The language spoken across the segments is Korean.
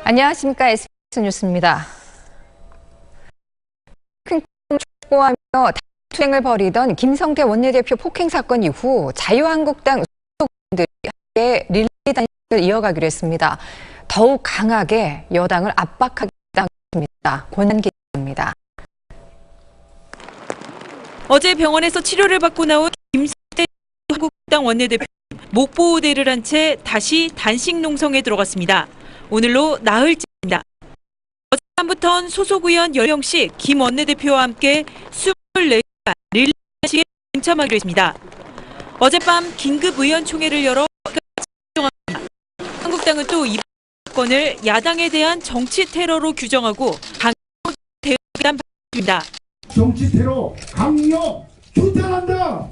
안녕하십니까. SBS 뉴스입니다. 촉구하며 투쟁을 벌이던 김성태 원내대표 폭행 사건 이후 자유한국당 소속들이 함께 릴레이 단식을 이어가기로 했습니다. 더욱 강하게 여당을 압박하겠습니다. 권한 기자입니다. 어제 병원에서 치료를 받고 나온 김성태 한국당 원내대표 목보호대를 한 채 다시 단식 농성에 들어갔습니다. 오늘로 나흘째입니다. 어젯밤부터는 소속 의원 10명씩 김 원내대표와 함께 24시간 릴레이 단식에 동참하기로 했습니다. 어젯밤 긴급 의원총회를 열어 결정합니다. 한국당은 또 이번 사건을 야당에 대한 정치 테러로 규정하고 강력 대응한 방식입니다. 정치 테러 강력 규탄한다.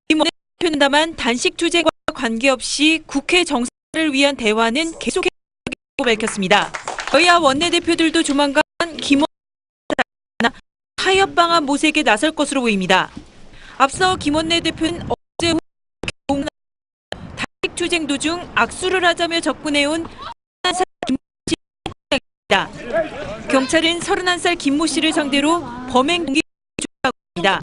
김 원내대표는 다만 단식 투쟁과 관계없이 국회 정상화를 위한 대화는 계속해야겠다고 밝혔습니다. 여야 원내대표들도 조만간 김 원내대표나 타협방안 모색에 나설 것으로 보입니다. 앞서 김 원내대표는 어제 오후 단식 투쟁 도중 악수를 하자며 접근해온 31살 김모 씨입니다. 경찰은 31살 김모 씨를 상대로 범행 동기를 조사하고 있습니다.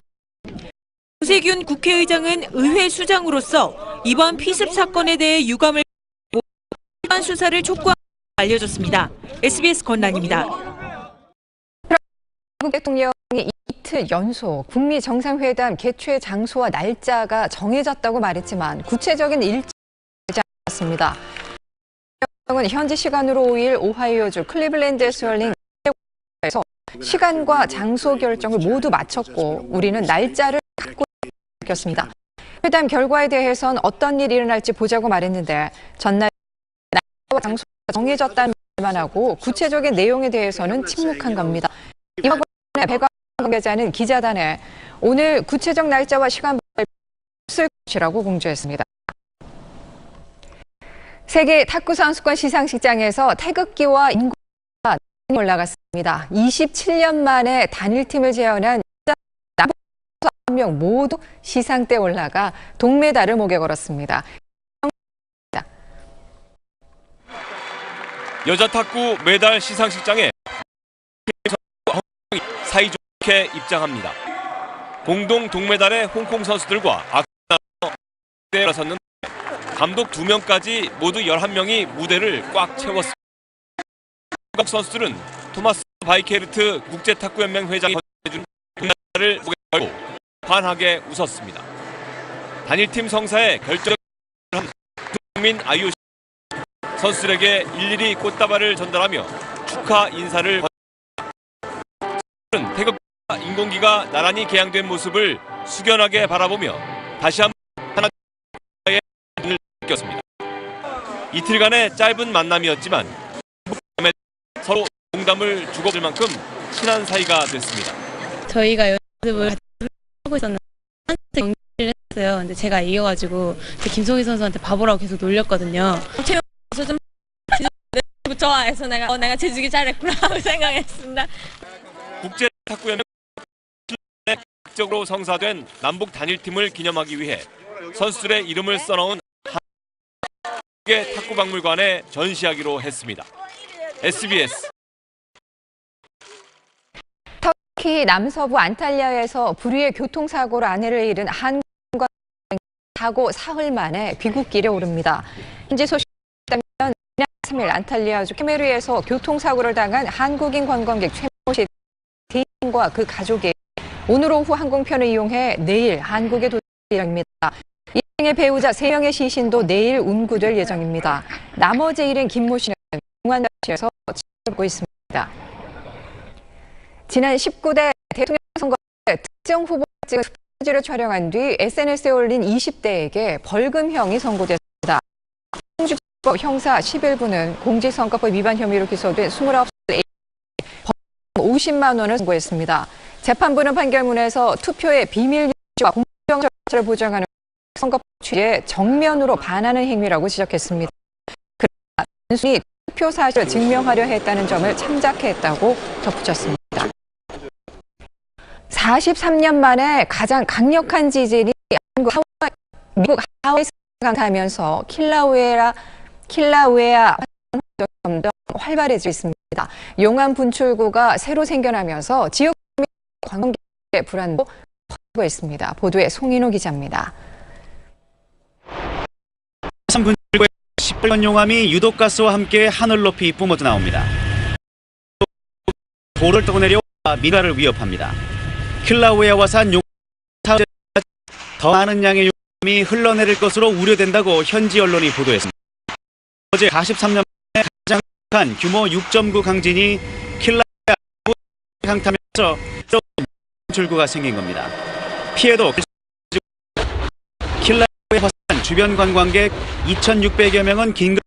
정세균 국회의장은 의회 수장으로서 이번 피습 사건에 대해 유감을 기관 수사를 촉구하고 알려졌습니다. SBS 권란입니다. 트럼프 대통령이 이틀 연속 북미 정상회담 개최 장소와 날짜가 정해졌다고 말했지만 구체적인 일정이 되지 않았습니다. 대통령은 현지 시간으로 5일 오하이오주 클리블랜드에서 열린 에서 시간과 장소 결정을 모두 마쳤고 우리는 날짜를 갖고 있습니다. 회담 결과에 대해선 어떤 일이 일어날지 보자고 말했는데 전날 날짜와 장소가 정해졌다는 말만 하고 구체적인 내용에 대해서는 침묵한 겁니다. 이번 백악관 관계자는 기자단에 오늘 구체적 날짜와 시간 없을 것이라고 공조했습니다. 세계 탁구 선수권 시상식장에서 태극기와 인공가 올라갔습니다. 27년 만에 단일팀을 재현한 남북 선수 1명 모두 시상대에 올라가 동메달을 목에 걸었습니다. 여자 탁구 메달 시상식장에 사이좋게 입장합니다. 공동 동메달의 홍콩 선수들과 악수에 나섰는데 감독 2명까지 모두 11명이 무대를 꽉 채웠습니다. 한국 선수들은 토마스 바이케르트 국제탁구연맹 회장이 건네준 동메달을 목에 걸고 환하게 웃었습니다. 단일팀 성사에 결정을 한 국민 IOC 선수들에게 일일이 꽃다발을 전달하며 축하 인사를 건넸습니다. 태극기와 인공기가 나란히 개양된 모습을 숙연하게 바라보며 다시 한번 하나의 눈을 느꼈습니다. 이틀간의 짧은 만남이었지만 서로 농담을 주고받을 만큼 친한 사이가 됐습니다. 저희가 연습을 같이 하고 있었는데 경기를 했어요. 근데 제가 이겨가지고 김성희 선수한테 바보라고 계속 놀렸거든요. 최명수 좀 좋아해서 내가 제주기 잘했구나 하고 생각했습니다. 국제탁구연맹 적으로 성사된 남북 단일팀을 기념하기 위해 선수들의 이름을 써놓은 한국의 탁구박물관에 전시하기로 했습니다. SBS 터키 남서부 안탈리아에서 불의의 교통사고로 아내를 잃은 한국과 사고 사흘 만에 귀국길에 오릅니다. 현지 소식에 따르면 지난 3일 안탈리아주 케메르에서 교통사고를 당한 한국인 관광객 최모 씨 대인과 그 가족이 오늘 오후 항공편을 이용해 내일 한국에 도착할 예정입니다. 일행의 배우자 3명의 시신도 내일 운구될 예정입니다. 나머지 일행 김모 씨는 공안시에서 치르고 있습니다. 지난 19대 대통령 선거에 특정 후보가 찍은 스포츠를 촬영한 뒤 SNS에 올린 20대에게 벌금형이 선고됐습니다. 홍주법 형사 11부는 공직선거법 위반 혐의로 기소된 29살 벌금 50만 원을 선고했습니다. 재판부는 판결문에서 투표의 비밀 유지와 공정 절차를 보장하는 선거법 취지에 정면으로 반하는 행위라고 지적했습니다. 그러나 단순히 투표 사실을 증명하려 했다는 점을 참작했다고 덧붙였습니다. 43년 만에 가장 강력한 지진이 미국 하와이에서 강타하면서 킬라우에라 킬라우에아 점점 활발해지고 있습니다. 용암 분출구가 새로 생겨나면서 지역 관광객의 불안도 커지고 있습니다. 보도에 송인호 기자입니다. 화산 분출구에 시뻘건 용암이 유독가스와 함께 하늘 높이 뿜어져 나옵니다. 돌을 타고 내려와 민가를 위협합니다. 킬라우에아 화산 용암 더 많은 양의 용암이 흘러내릴 것으로 우려된다고 현지 언론이 보도했습니다. 어제 43년 만에 가장 큰 규모 6.9 강진이 킬라우에아 강타면서 분출구가 생긴 겁니다. 피해도 킬라우에아 화산 주변 관광객 2,600여 명은 긴급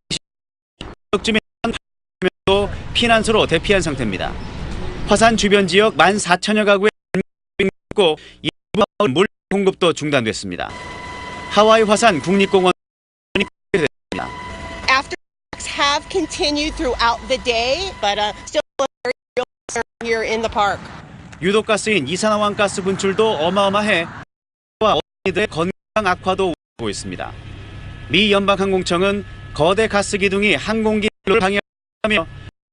지역주민 800명도 피난소로 대피한 상태입니다. 화산 주변 지역 14,000여 가구에 있고 일부 물 공급도 중단됐습니다. 하와이 화산 국립공원 Aftershocks have continued throughout the day, but still a very real concern here in the park. 유독가스인 이산화황가스 분출도 어마어마해 어린이들의 건강 악화도 우려하고 있습니다. 미 연방항공청은 거대 가스 기둥이 항공기를 방해하며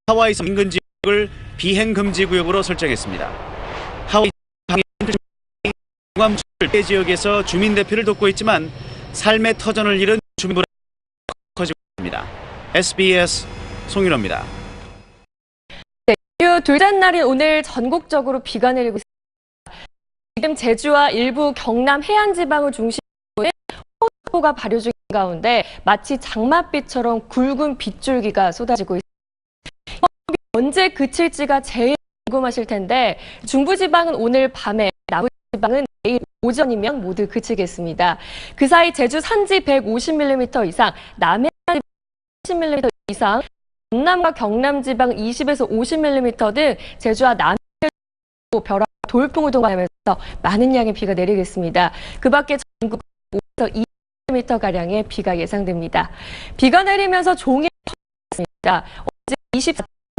하와이 섬 인근 지역을 비행 금지 구역으로 설정했습니다. 하와이 용암 출배 지역에서 주민 대피를 돕고 있지만 삶의 터전을 잃은 주민 불안이 커지고 있습니다. SBS 송윤호입니다. 네, 둘째 날인 오늘 전국적으로 비가 내리고 있습니다. 지금 제주와 일부 경남 해안 지방을 중심으로 호우가 발효 중인 가운데 마치 장맛비처럼 굵은 빗줄기가 쏟아지고 있습니다. 언제 그칠지가 제일 궁금하실 텐데 중부지방은 오늘 밤에, 남부지방은 내일 오전이면 모두 그치겠습니다. 그 사이 제주 산지 150mm 이상, 남해안 30mm 이상, 전남과 경남 지방 20에서 50mm 등 제주와 남해안 벼락, 돌풍을 동반하면서 많은 양의 비가 내리겠습니다. 그 밖에 전국 5에서 20mm 가량의 비가 예상됩니다. 비가 내리면서 종일 퍼졌습니다. 어제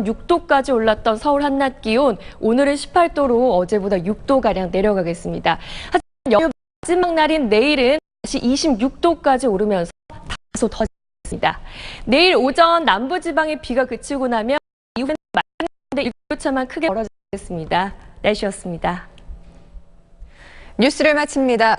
24.6도까지 올랐던 서울 한낮 기온, 오늘은 18도로 어제보다 6도 가량 내려가겠습니다. 하지만 연휴 마지막 날인 내일은 다시 26도까지 오르면서 다소 더 습니다. 내일 오전 남부지방에 비가 그치고 나면 이후에는 많은 일교차만 크게 벌어지겠습니다. 날씨였습니다. 뉴스를 마칩니다.